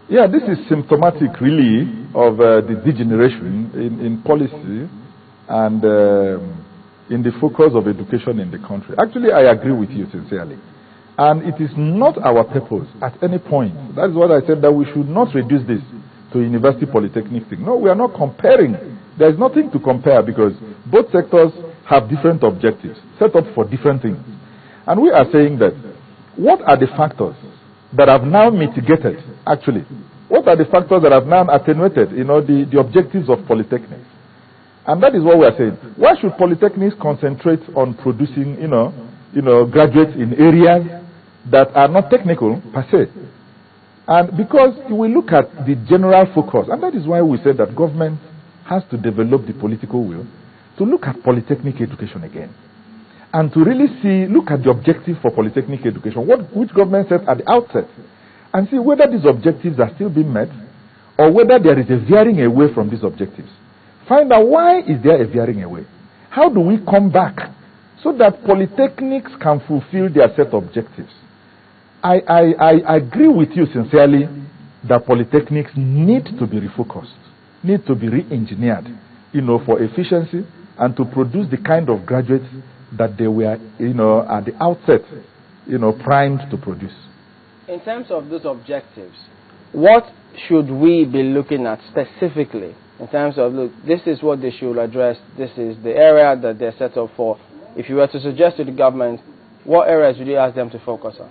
Yeah, this is symptomatic, really, of the degeneration in policy and in the focus of education in the country. Actually, I agree with you sincerely. And it is not our purpose at any point. That is what I said, that we should not reduce this to university polytechnic thing. No, we are not comparing. There is nothing to compare because both sectors have different objectives set up for different things. And we are saying that what are the factors that have now mitigated, actually? What are the factors that have now attenuated, the objectives of polytechnics? And that is what we are saying. Why should polytechnics concentrate on producing, graduates in areas that are not technical per se? And because we look at the general focus, and that is why we said that government has to develop the political will to look at polytechnic education again. And to really look at the objective for polytechnic education, which government set at the outset, and see whether these objectives are still being met, or whether there is a veering away from these objectives. Find out why is there a veering away. How do we come back so that polytechnics can fulfill their set objectives? I agree with you sincerely that polytechnics need to be refocused, need to be re-engineered, for efficiency and to produce the kind of graduates that they were, at the outset, primed to produce. In terms of those objectives, what should we be looking at specifically in terms of, look, this is what they should address, this is the area that they're set up for? If you were to suggest to the government, what areas would you ask them to focus on?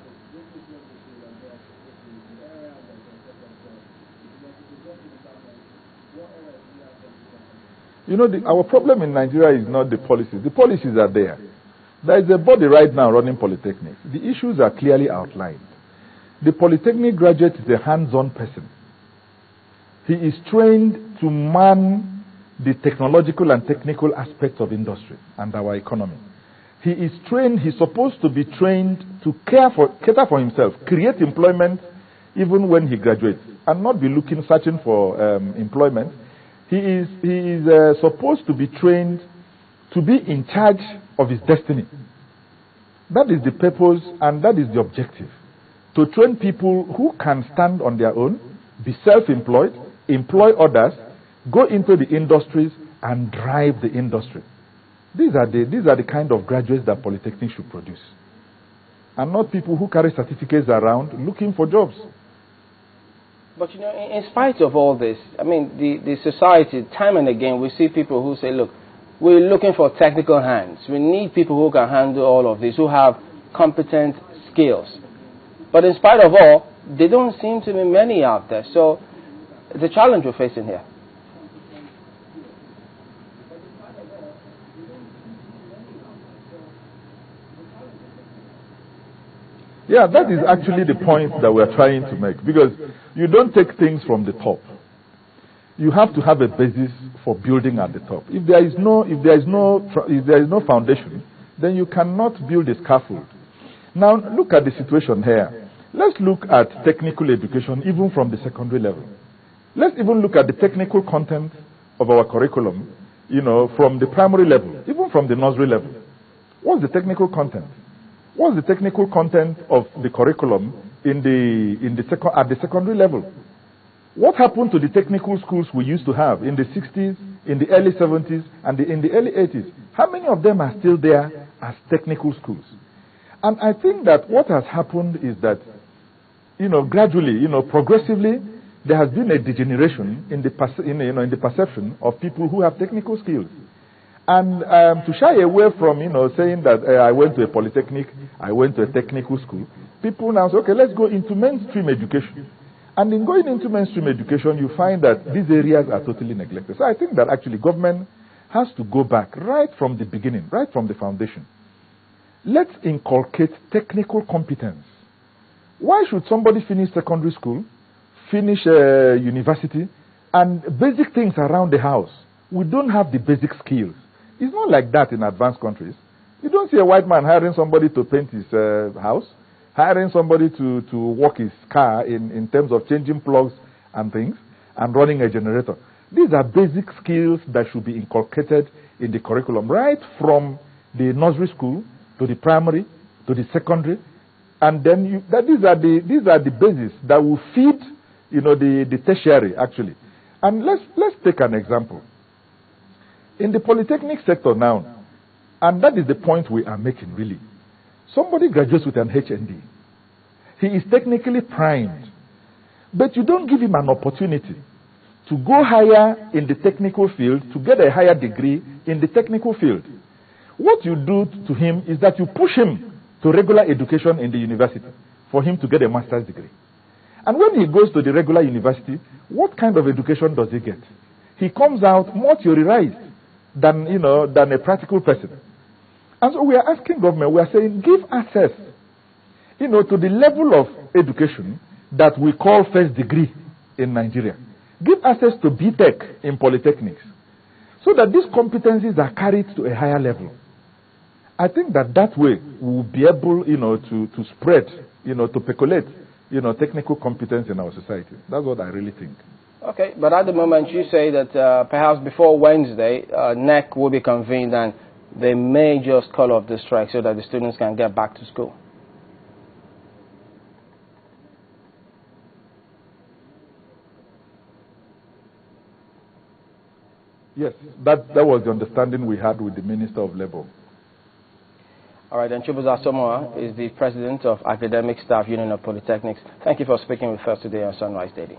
Our problem in Nigeria is not the policies. The policies are there. There is a body right now running polytechnics. The issues are clearly outlined. The polytechnic graduate is a hands-on person. He is trained to man the technological and technical aspects of industry and our economy. He is trained, he's supposed to be trained to cater for himself, create employment even when he graduates, and not be searching for employment. He is supposed to be trained to be in charge of his destiny. That is the purpose and that is the objective. To train people who can stand on their own, be self-employed, employ others, go into the industries and drive the industry. These are the kind of graduates that polytechnics should produce. And not people who carry certificates around looking for jobs. But in spite of all this, I mean, the society, time and again, we see people who say, look, we're looking for technical hands. We need people who can handle all of this, who have competent skills. But in spite of all, there don't seem to be many out there. So it's a challenge we're facing here. Yeah, that is actually the point that we're trying to make, because you don't take things from the top. You have to have a basis for building at the top. If there is no foundation, then you cannot build a scaffold. Now look at the situation here. Let's look at technical education even from the secondary level. Let's even look at the technical content of our curriculum, from the primary level, even from the nursery level. What's the technical content? What's the technical content of the curriculum at the secondary level? What happened to the technical schools we used to have in the 60s, in the early 70s, and in the early 80s? How many of them are still there as technical schools? And I think that what has happened is that, gradually, progressively, there has been a degeneration in the perception of people who have technical skills. And to shy away from, saying that I went to a polytechnic, I went to a technical school, people now say, okay, let's go into mainstream education. And in going into mainstream education, you find that these areas are totally neglected. So I think that actually government has to go back right from the beginning, right from the foundation. Let's inculcate technical competence. Why should somebody finish secondary school, finish university, and basic things around the house? We don't have the basic skills. It's not like that in advanced countries. You don't see a white man hiring somebody to paint his house, hiring somebody to work his car in terms of changing plugs and things, and running a generator. These are basic skills that should be inculcated in the curriculum, right from the nursery school to the primary to the secondary, and then these are the bases that will feed, the tertiary, actually. And let's take an example. In the Polytechnic sector now, and that is the point we are making, really. Somebody graduates with an HND. He is technically primed, but you don't give him an opportunity to go higher in the technical field, to get a higher degree in the technical field. What you do to him is that you push him to regular education in the university for him to get a master's degree. And when he goes to the regular university, what kind of education does he get? He comes out more theorized than a practical person. And so we are asking government, we are saying, give access, to the level of education that we call first degree in Nigeria. Give access to BTech in Polytechnics, so that these competencies are carried to a higher level. I think that way we will be able, to spread, to percolate, technical competence in our society. That's what I really think. Okay, but at the moment you say that perhaps before Wednesday, NEC will be convened and they may just call off the strike so that the students can get back to school. Yes, that was the understanding we had with the Minister of Labour. All right, and Chubuza Somoa is the President of Academic Staff Union of Polytechnics. Thank you for speaking with us today on Sunrise Daily.